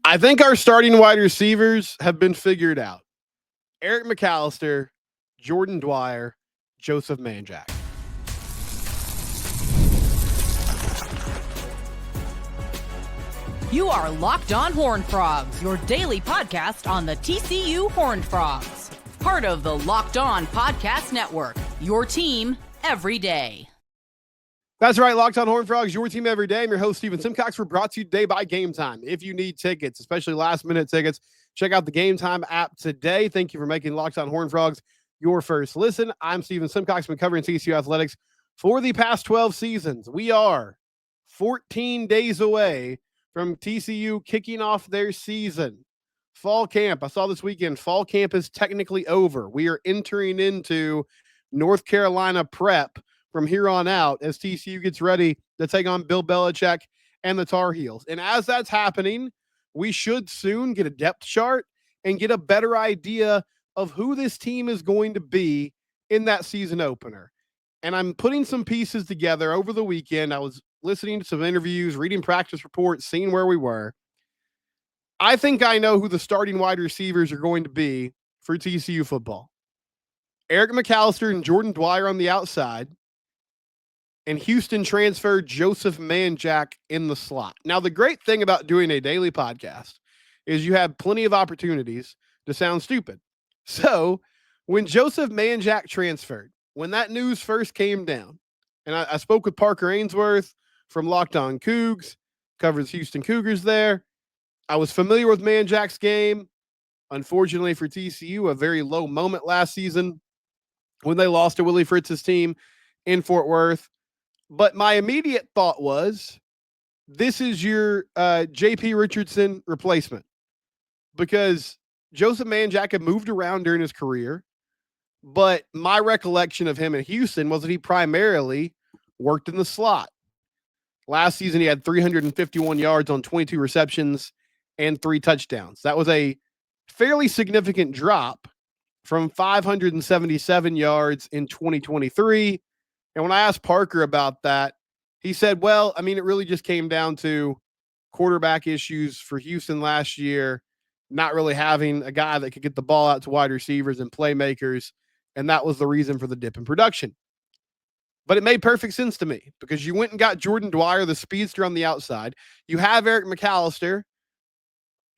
I think our starting wide receivers have been figured out. Eric McAllister, Jordan Dwyer, Joseph Manjack. You are Locked On Horned Frogs, your daily podcast on the TCU Horned Frogs. Part of the Locked On Podcast Network, your team every day. That's right, Locked On Horned Frogs, your team every day. I'm your host, Steven Simcox. We're brought to you today by Gametime. If you need tickets, especially last-minute tickets, check out the Gametime app today. Thank you for making Locked On Horned Frogs your first listen. I'm Steven Simcox. I've been covering TCU athletics for the past 12 seasons. We are 14 days away from TCU kicking off their season. Fall camp, I saw this weekend, fall camp is technically over. We are entering into North Carolina prep from here on out as TCU gets ready to take on Bill Belichick and the Tar Heels. And as that's happening, we should soon get a depth chart and get a better idea of who this team is going to be in that season opener. And I'm putting some pieces together over the weekend. I was listening to some interviews, reading practice reports, seeing where we were. I think I know who the starting wide receivers are going to be for TCU football. Eric McAllister and Jordan Dwyer on the outside, and Houston transferred Joseph Manjack in the slot. Now, the great thing about doing a daily podcast is you have plenty of opportunities to sound stupid. So when Joseph Manjack transferred, when that news first came down, and I spoke with Parker Ainsworth from Locked On Cougs, covers Houston Cougars there. I was familiar with Manjack's game. Unfortunately for TCU, a very low moment last season when they lost to Willie Fritz's team in Fort Worth. But my immediate thought was, this is your J.P. Richardson replacement, because Joseph Manjack had moved around during his career, but my recollection of him in Houston was that he primarily worked in the slot. Last season, he had 351 yards on 22 receptions and 3 touchdowns. That was a fairly significant drop from 577 yards in 2023. And when I asked Parker about that, he said, well, I mean, it really just came down to quarterback issues for Houston last year, not really having a guy that could get the ball out to wide receivers and playmakers. And that was the reason for the dip in production. But it made perfect sense to me, because you went and got Jordan Dwyer, the speedster on the outside. You have Eric McAllister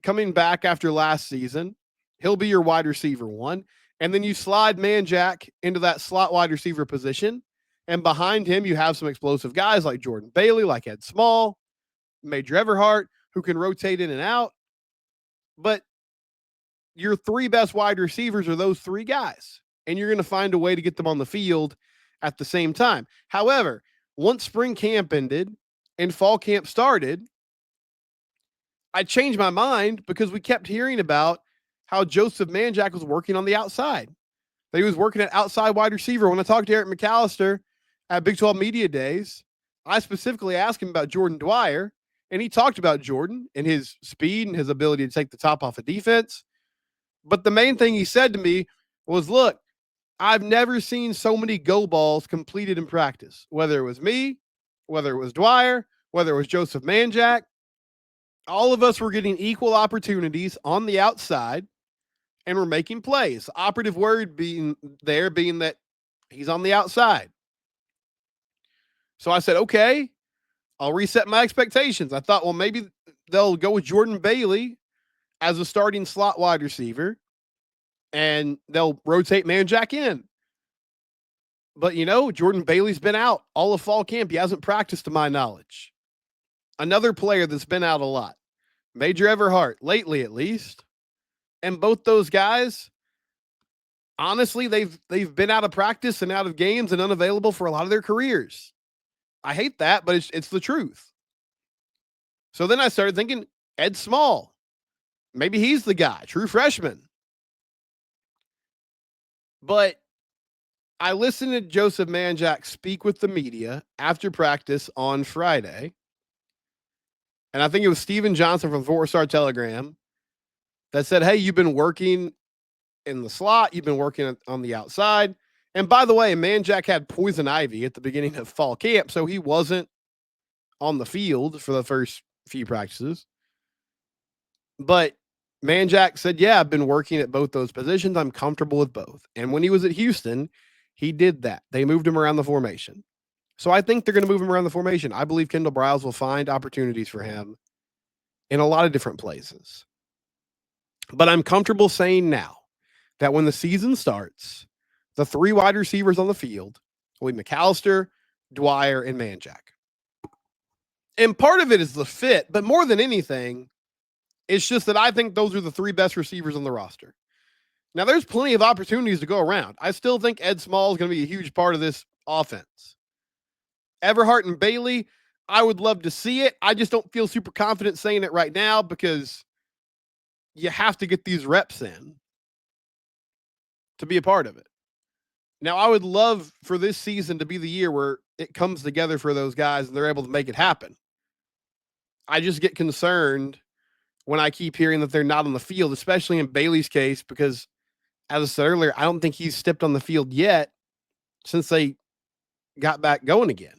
coming back after last season. He'll be your wide receiver one. And then you slide Manjack into that slot wide receiver position. And behind him, you have some explosive guys like Jordan Bailey, like Ed Small, Major Everhart, who can rotate in and out. But your 3 best wide receivers are those 3 guys. And you're going to find a way to get them on the field at the same time. However, once spring camp ended and fall camp started, I changed my mind, because we kept hearing about how Joseph Manjack was working on the outside. That he was working at outside wide receiver. When I talked to Eric McAllister at Big 12 Media Days, I specifically asked him about Jordan Dwyer, and he talked about Jordan and his speed and his ability to take the top off of defense. But the main thing he said to me was, look, I've never seen so many go balls completed in practice, whether it was me, whether it was Dwyer, whether it was Joseph Manjack. All of us were getting equal opportunities on the outside, and we're making plays. Operative word being that he's on the outside. So I said, okay, I'll reset my expectations. I thought, well, maybe they'll go with Jordan Bailey as a starting slot wide receiver, and they'll rotate Manjack in. But, Jordan Bailey's been out all of fall camp. He hasn't practiced, to my knowledge. Another player that's been out a lot, Major Everhart, lately at least. And both those guys, honestly, they've been out of practice and out of games and unavailable for a lot of their careers. I hate that, but it's the truth. So then I started thinking, Ed Small, maybe he's the guy, true freshman. But I listened to Joseph Manjack speak with the media after practice on Friday. And I think it was Steven Johnson from the 4-Star Telegram that said, hey, you've been working in the slot. You've been working on the outside. And by the way, Manjack had poison ivy at the beginning of fall camp, so he wasn't on the field for the first few practices. But Manjack said, yeah, I've been working at both those positions. I'm comfortable with both. And when he was at Houston, he did that. They moved him around the formation. So I think they're going to move him around the formation. I believe Kendall Briles will find opportunities for him in a lot of different places. But I'm comfortable saying now that when the season starts, the three wide receivers on the field will be McAllister, Dwyer, and Manjack. And part of it is the fit, but more than anything, it's just that I think those are the three best receivers on the roster. Now, there's plenty of opportunities to go around. I still think Ed Small is going to be a huge part of this offense. Everhart and Bailey, I would love to see it. I just don't feel super confident saying it right now because you have to get these reps in to be a part of it. Now, I would love for this season to be the year where it comes together for those guys and they're able to make it happen. I just get concerned when I keep hearing that they're not on the field, especially in Bailey's case, because as I said earlier, I don't think he's stepped on the field yet since they got back going again.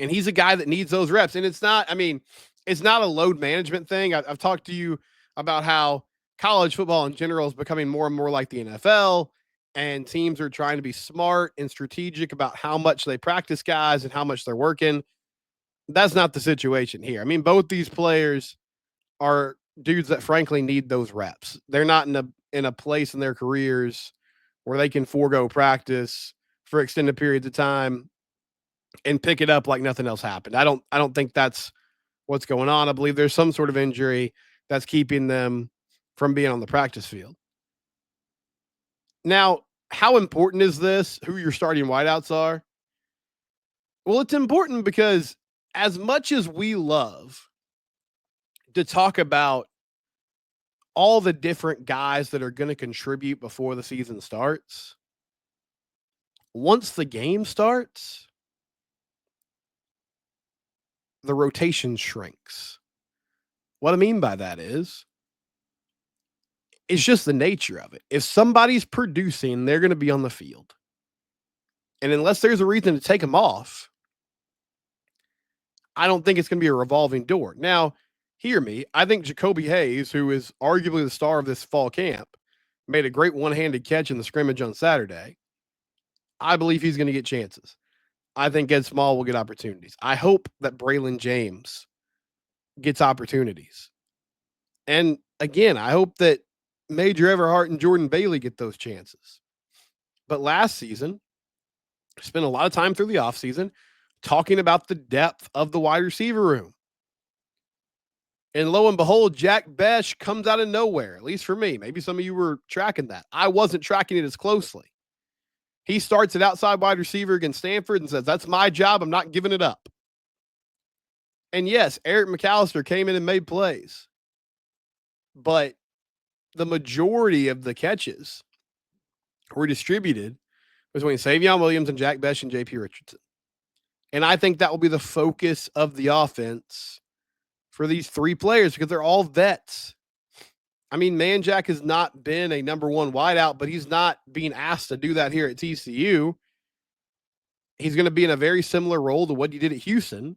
And he's a guy that needs those reps. And it's not a load management thing. I've talked to you about how college football in general is becoming more and more like the NFL, and teams are trying to be smart and strategic about how much they practice guys and how much they're working. That's not the situation here. I mean, both these players are dudes that frankly need those reps. They're not in a place in their careers where they can forego practice for extended periods of time and pick it up like nothing else happened. I don't think that's what's going on. I believe there's some sort of injury that's keeping them from being on the practice field. Now, how important is this? Who your starting wideouts are? Well, it's important because as much as we love to talk about all the different guys that are going to contribute before the season starts, once the game starts, the rotation shrinks. What I mean by that is, it's just the nature of it. If somebody's producing, they're going to be on the field. And unless there's a reason to take them off, I don't think it's going to be a revolving door. Now, hear me. I think Jacoby Hayes, who is arguably the star of this fall camp, made a great one-handed catch in the scrimmage on Saturday. I believe he's going to get chances. I think Ed Small will get opportunities. I hope that Braylon James gets opportunities. And again, I hope that Major Everhart and Jordan Bailey get those chances. But last season, spent a lot of time through the offseason talking about the depth of the wide receiver room. And lo and behold, Jack Besh comes out of nowhere, at least for me. Maybe some of you were tracking that. I wasn't tracking it as closely. He starts at outside wide receiver against Stanford and says, that's my job. I'm not giving it up. And yes, Eric McAllister came in and made plays. But the majority of the catches were distributed between Savion Williams and Jack Besh and J.P. Richardson. And I think that will be the focus of the offense for these three players because they're all vets. I mean, Manjack has not been a number one wideout, but he's not being asked to do that here at TCU. He's going to be in a very similar role to what he did at Houston,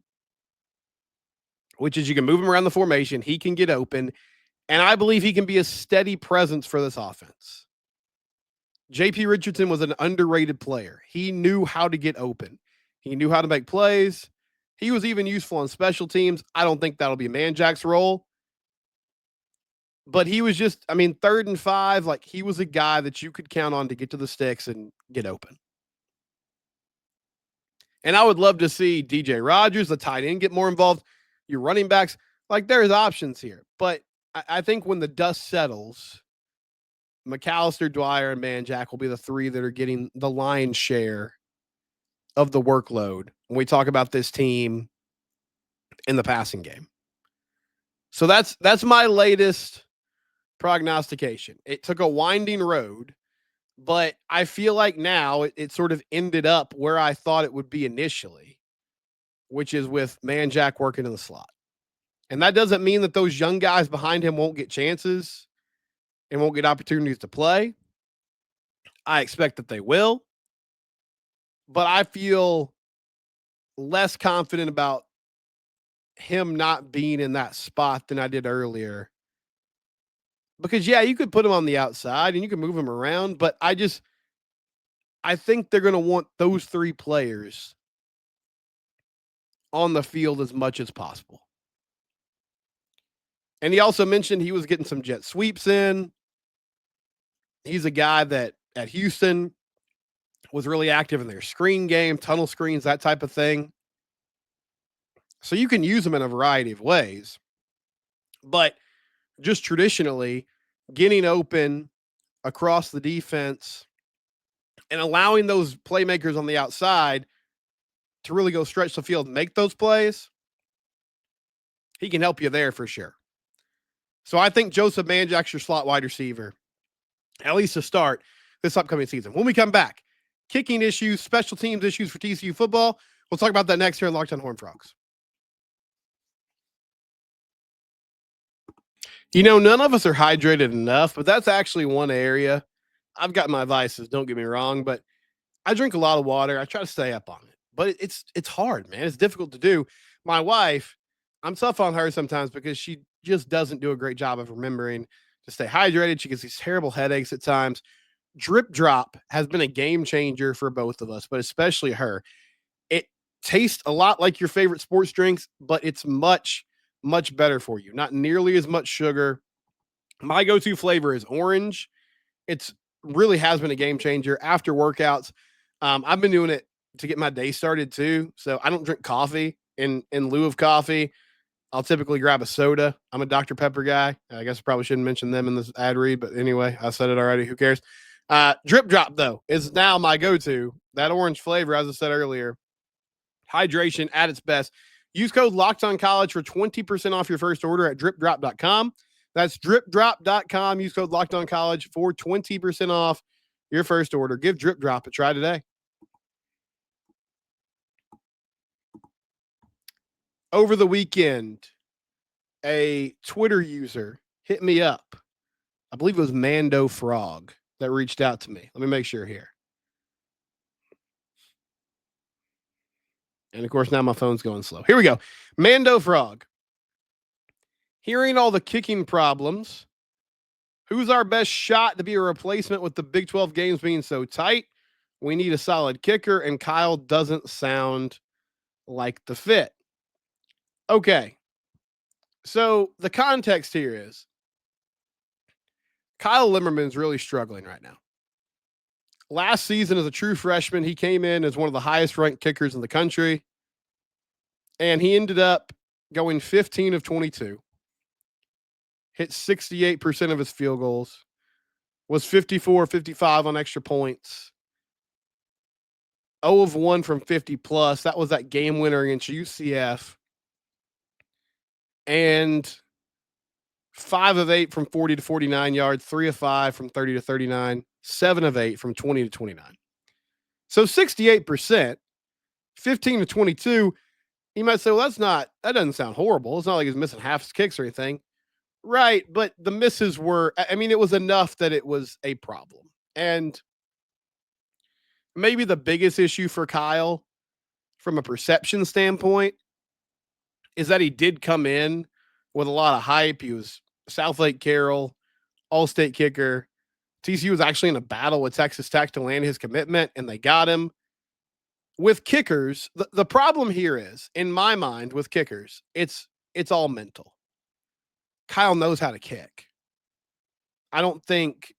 which is you can move him around the formation. He can get open. And I believe he can be a steady presence for this offense. J.P. Richardson was an underrated player. He knew how to get open. He knew how to make plays. He was even useful on special teams. I don't think that'll be Manjack's role. But he was just, 3rd and 5, like he was a guy that you could count on to get to the sticks and get open. And I would love to see DJ Rogers, the tight end, get more involved. Your running backs, like there's options here. But I think when the dust settles, McAllister, Dwyer, and Manjack will be the three that are getting the lion's share of the workload when we talk about this team in the passing game. So that's my latest prognostication. It took a winding road, but I feel like now it sort of ended up where I thought it would be initially, which is with Manjack working in the slot. And that doesn't mean that those young guys behind him won't get chances and won't get opportunities to play. I expect that they will. But I feel less confident about him not being in that spot than I did earlier. Because yeah, you could put him on the outside and you can move him around, but I think they're going to want those three players on the field as much as possible. And he also mentioned he was getting some jet sweeps in. He's a guy that at Houston was really active in their screen game, tunnel screens, that type of thing. So you can use him in a variety of ways. But just traditionally, getting open across the defense and allowing those playmakers on the outside to really go stretch the field and make those plays, he can help you there for sure. So I think Joseph Manjack's your slot wide receiver, at least to start this upcoming season. When we come back, kicking issues, special teams issues for TCU football. We'll talk about that next here on Locked On Horned Frogs. You know, none of us are hydrated enough, but that's actually one area. I've got my vices, don't get me wrong, but I drink a lot of water. I try to stay up on it, but it's hard, man. It's difficult to do. My wife, I'm tough on her sometimes because she just doesn't do a great job of remembering to stay hydrated. She gets these terrible headaches at times. DripDrop has been a game changer for both of us, but especially her. It tastes a lot like your favorite sports drinks, but it's much, much better for you. Not nearly as much sugar. My go-to flavor is orange. It's really has been a game changer after workouts. I've been doing it to get my day started too. So I don't drink coffee in lieu of coffee. I'll typically grab a soda. I'm a Dr. Pepper guy. I guess I probably shouldn't mention them in this ad read, but anyway, I said it already. Who cares? DripDrop though is now my go-to. That orange flavor, as I said earlier, hydration at its best. Use code LOCKEDONCollege for 20% off your first order at DripDrop.com. That's DripDrop.com. Use code LOCKEDONCollege for 20% off your first order. Give DripDrop a try today. Over the weekend, a Twitter user hit me up. I believe it was Mando Frog that reached out to me. Let me make sure here. And of course, now my phone's going slow. Here we go. Mando Frog. Hearing all the kicking problems, who's our best shot to be a replacement with the Big 12 games being so tight? We need a solid kicker, and Kyle doesn't sound like the fit. Okay. So the context here is Kyle Limmerman's really struggling right now. Last season, as a true freshman, he came in as one of the highest ranked kickers in the country. And he ended up going 15 of 22, hit 68% of his field goals, was 54, 55 on extra points, 0 of 1 from 50 plus. That was that game winner against UCF. And 5 of 8 from 40 to 49 yards, 3 of 5 from 30 to 39, 7 of 8 from 20 to 29. So 68%, 15 to 22. You might say, well, that doesn't sound horrible. It's not like he's missing half his kicks or anything. Right. But the misses were, it was enough that it was a problem. And maybe the biggest issue for Kyle from a perception standpoint is that he did come in with a lot of hype. He was South Lake Carroll, all-state kicker. TCU was actually in a battle with Texas Tech to land his commitment, and they got him. With kickers, the problem here is, in my mind, with kickers, it's all mental. Kyle knows how to kick. I don't think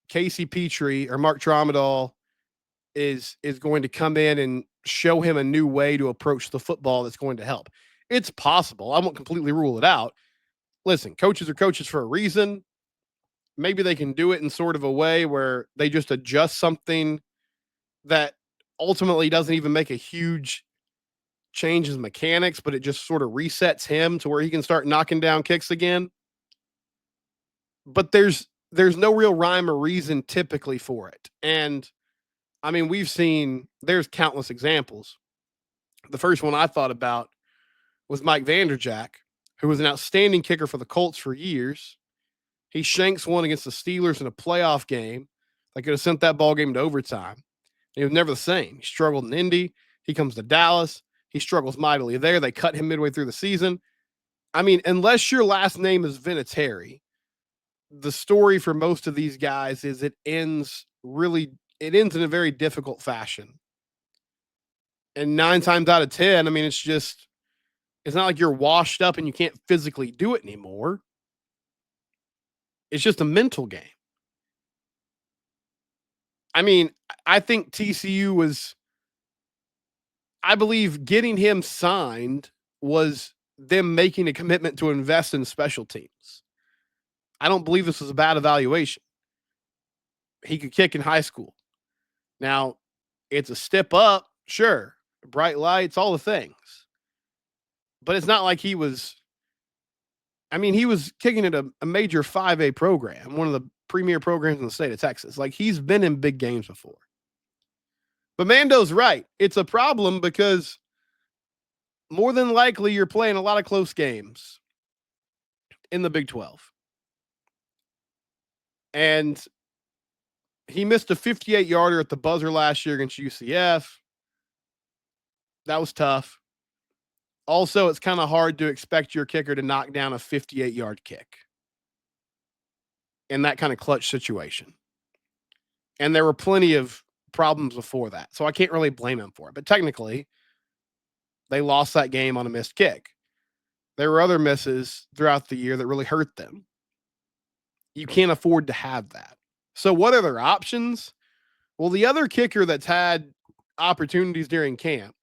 Casey Petrie or Mark Tramadol is going to come in and show him a new way to approach the football that's going to help. It's possible. I won't completely rule it out. Listen, coaches are coaches for a reason. Maybe they can do it in sort of a way where they just adjust something that ultimately doesn't even make a huge change in mechanics, but it just sort of resets him to where he can start knocking down kicks again. But there's no real rhyme or reason typically for it. And we've seen, there's countless examples. The first one I thought about was Mike Vanderjagt, who was an outstanding kicker for the Colts for years. He shanks one against the Steelers in a playoff game that could have sent that ball game to overtime. He was never the same. He struggled in Indy. He comes to Dallas. he struggles mightily there. They cut him midway through the season. I mean, unless your last name is Vinatieri, the story for most of these guys is it ends in a very difficult fashion. And 9 times out of 10, I mean, it's not like you're washed up and you can't physically do it anymore. It's just a mental game. I mean, I think TCU I believe getting him signed was them making a commitment to invest in special teams. I don't believe this was a bad evaluation. He could kick in high school. Now, it's a step up, sure. Bright lights, all the things. But it's not like he was kicking at a major 5A program, one of the premier programs in the state of Texas. Like, he's been in big games before. But Mando's right. It's a problem because more than likely you're playing a lot of close games in the Big 12. And he missed a 58-yarder at the buzzer last year against UCF. That was tough. Also, it's kind of hard to expect your kicker to knock down a 58-yard kick in that kind of clutch situation. And there were plenty of problems before that. So I can't really blame him for it. But technically, they lost that game on a missed kick. There were other misses throughout the year that really hurt them. You can't afford to have that. So what are their options? Well, the other kicker that's had opportunities during camp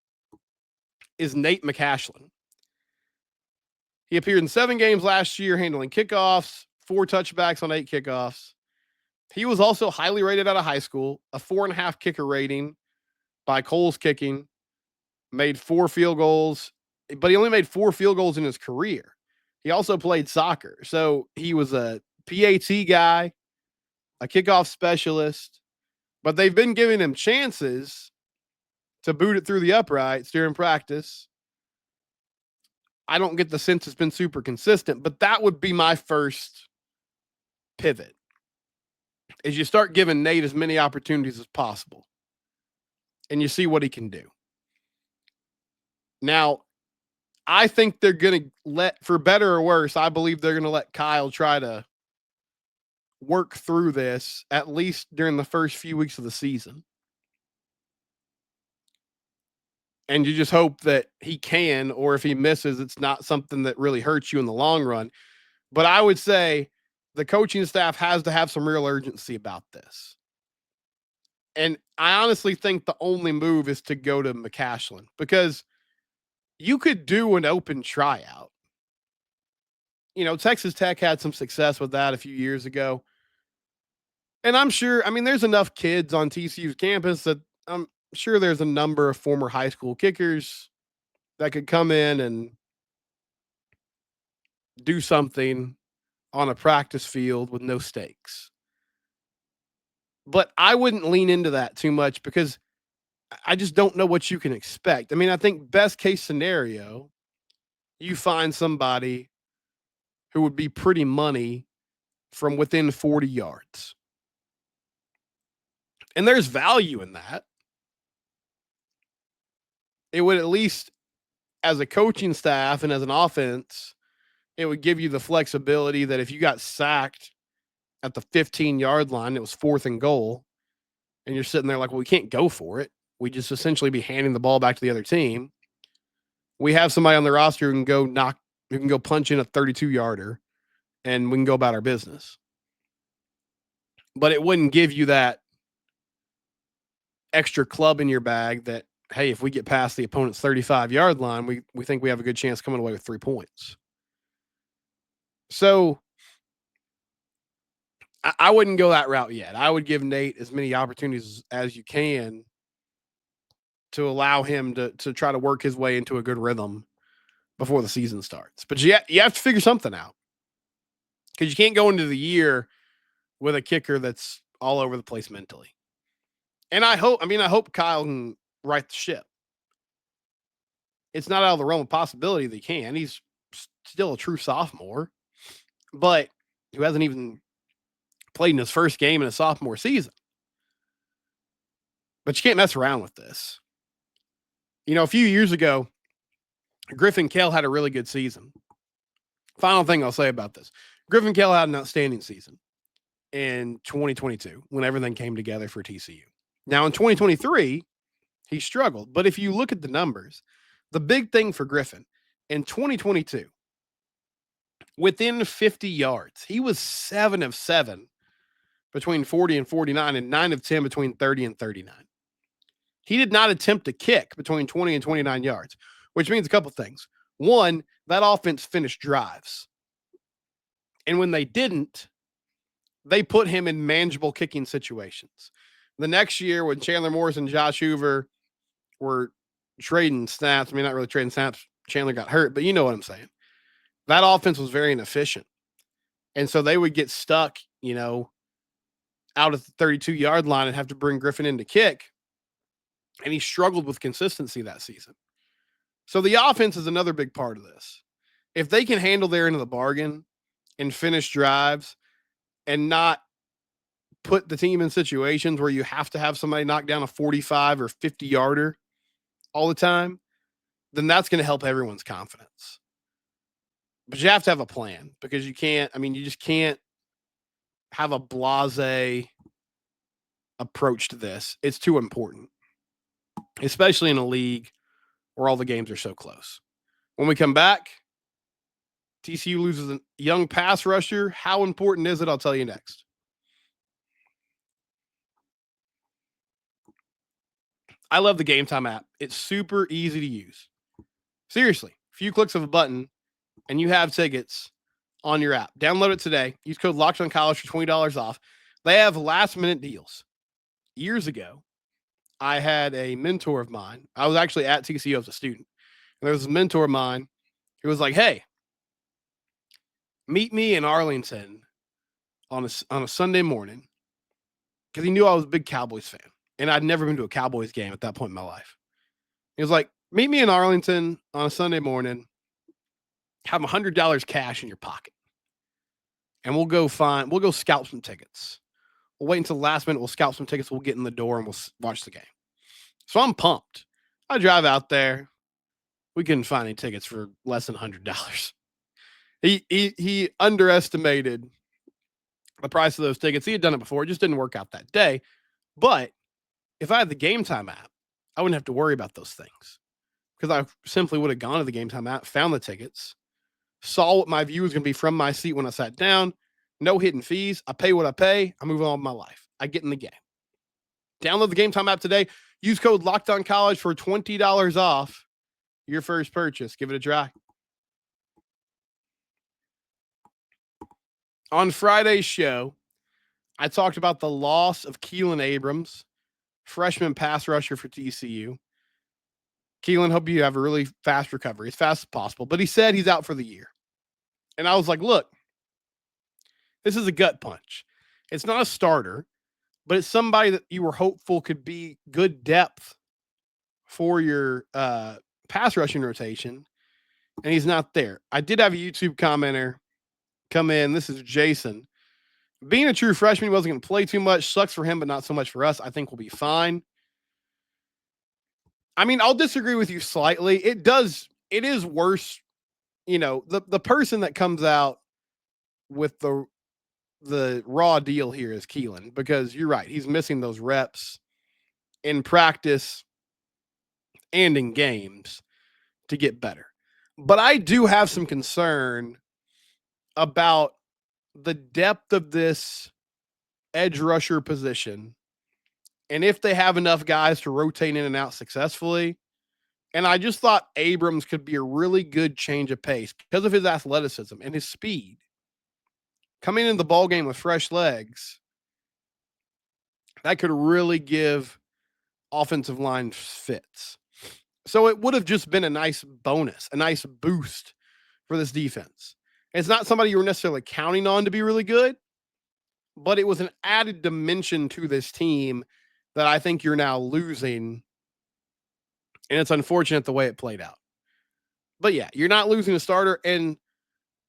is Nate McCashlin. He appeared in 7 games last year, handling kickoffs, 4 touchbacks on 8 kickoffs. He was also highly rated out of high school, a 4.5 kicker rating by Cole's Kicking, made 4 field goals, but he only made 4 field goals in his career. He also played soccer. So he was a PAT guy, a kickoff specialist, but they've been giving him chances to boot it through the uprights during practice. I don't get the sense it's been super consistent, but that would be my first pivot, is you start giving Nate as many opportunities as possible and you see what he can do. Now, I think they're going to for better or worse, I believe they're going to let Kyle try to work through this at least during the first few weeks of the season. And you just hope that he can, or if he misses, it's not something that really hurts you in the long run. But I would say the coaching staff has to have some real urgency about this. And I honestly think the only move is to go to McCashlin, because you could do an open tryout. You know, Texas Tech had some success with that a few years ago. And I'm sure, I mean, there's enough kids on TCU's campus that I'm sure there's a number of former high school kickers that could come in and do something on a practice field with no stakes. But I wouldn't lean into that too much because I just don't know what you can expect. I mean, I think best case scenario, you find somebody who would be pretty money from within 40 yards. And there's value in that. It would, at least as a coaching staff and as an offense, it would give you the flexibility that if you got sacked at the 15-yard line, it was 4th and goal, and you're sitting there like, well, we can't go for it. We just essentially be handing the ball back to the other team. We have somebody on the roster who can go punch in a 32-yarder, and we can go about our business. But it wouldn't give you that extra club in your bag that, hey, if we get past the opponent's 35-yard line, we think we have a good chance coming away with 3 points. So I wouldn't go that route yet. I would give Nate as many opportunities as you can to allow him to try to work his way into a good rhythm before the season starts. But you have to figure something out, because you can't go into the year with a kicker that's all over the place mentally. And I hope Kyle can right the ship. It's not out of the realm of possibility that he can. He's still a true sophomore, but who hasn't even played in his first game in a sophomore season. But you can't mess around with this. You know, a few years ago, Griffin Kell had a really good season. Final thing I'll say about this. Griffin Kell had an outstanding season in 2022 when everything came together for TCU. Now in 2023, he struggled. But if you look at the numbers, the big thing for Griffin in 2022, within 50 yards, he was 7 of 7 between 40 and 49 and 9 of 10 between 30 and 39. He did not attempt a kick between 20 and 29 yards, which means a couple things. One, that offense finished drives. And when they didn't, they put him in manageable kicking situations. The next year, when Chandler Morris and Josh Hoover were trading snaps, I mean, not really trading snaps, Chandler got hurt, but you know what I'm saying. That offense was very inefficient. And so they would get stuck, out of the 32-yard line and have to bring Griffin in to kick. And he struggled with consistency that season. So the offense is another big part of this. If they can handle their end of the bargain and finish drives and not put the team in situations where you have to have somebody knock down a 45 or 50-yarder all the time, then that's going to help everyone's confidence. But you have to have a plan because you just can't have a blasé approach to this. It's too important, especially in a league where all the games are so close. When we come back, TCU loses a young pass rusher. How important is it? I'll tell you next. I love the Gametime app. It's super easy to use. Seriously, a few clicks of a button and you have tickets on your app. Download it today. Use code LOCKEDONCollege for $20 off. They have last-minute deals. Years ago, I had a mentor of mine. I was actually at TCU as a student. And there was a mentor of mine who was like, hey, meet me in Arlington on a Sunday morning, because he knew I was a big Cowboys fan. And I'd never been to a Cowboys game at that point in my life. He was like, meet me in Arlington on a Sunday morning, have $100 cash in your pocket. And we'll go scalp some tickets. We'll wait until the last minute. We'll scalp some tickets. We'll get in the door and we'll watch the game. So I'm pumped. I drive out there. We couldn't find any tickets for less than $100. He underestimated the price of those tickets. He had done it before. It just didn't work out that day. But if I had the Gametime app, I wouldn't have to worry about those things because I simply would have gone to the Gametime app, found the tickets, saw what my view was going to be from my seat when I sat down. No hidden fees. I pay what I pay. I move on with my life. I get in the game. Download the Gametime app today. Use code LOCKEDONCollege for $20 off your first purchase. Give it a try. On Friday's show, I talked about the loss of Keelan Abrams, freshman pass rusher for TCU. Keelan, hope you have a really fast recovery, as fast as possible. But he said he's out for the year. And I was like, look, this is a gut punch. It's not a starter, but it's somebody that you were hopeful could be good depth for your pass rushing rotation. And he's not there. I did have a YouTube commenter come in. This is Jason. Being a true freshman, he wasn't going to play too much. Sucks for him, but not so much for us. I think we'll be fine. I mean, I'll disagree with you slightly. It is worse. The person that comes out with the raw deal here is Keelan, because you're right. He's missing those reps in practice and in games to get better. But I do have some concern about the depth of this edge rusher position and if they have enough guys to rotate in and out successfully. And I just thought Abrams could be a really good change of pace because of his athleticism and his speed. Coming into the ball game with fresh legs, that could really give offensive line fits. So it would have just been a nice bonus, a nice boost for this defense. It's not somebody you were necessarily counting on to be really good, but it was an added dimension to this team that I think you're now losing. And it's unfortunate the way it played out. But yeah, you're not losing a starter. And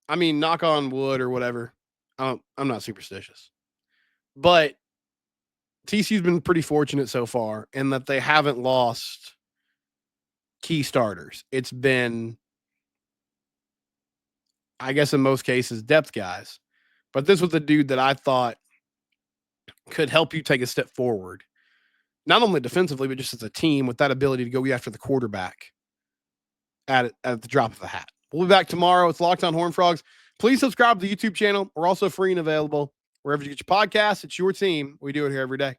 I mean, knock on wood or whatever. I'm not superstitious. But TCU's been pretty fortunate so far in that they haven't lost key starters. It's been I guess in most cases, depth guys. But this was a dude that I thought could help you take a step forward, not only defensively, but just as a team with that ability to go after the quarterback at the drop of a hat. We'll be back tomorrow. It's Locked On Horned Frogs. Please subscribe to the YouTube channel. We're also free and available wherever you get your podcasts. It's your team. We do it here every day.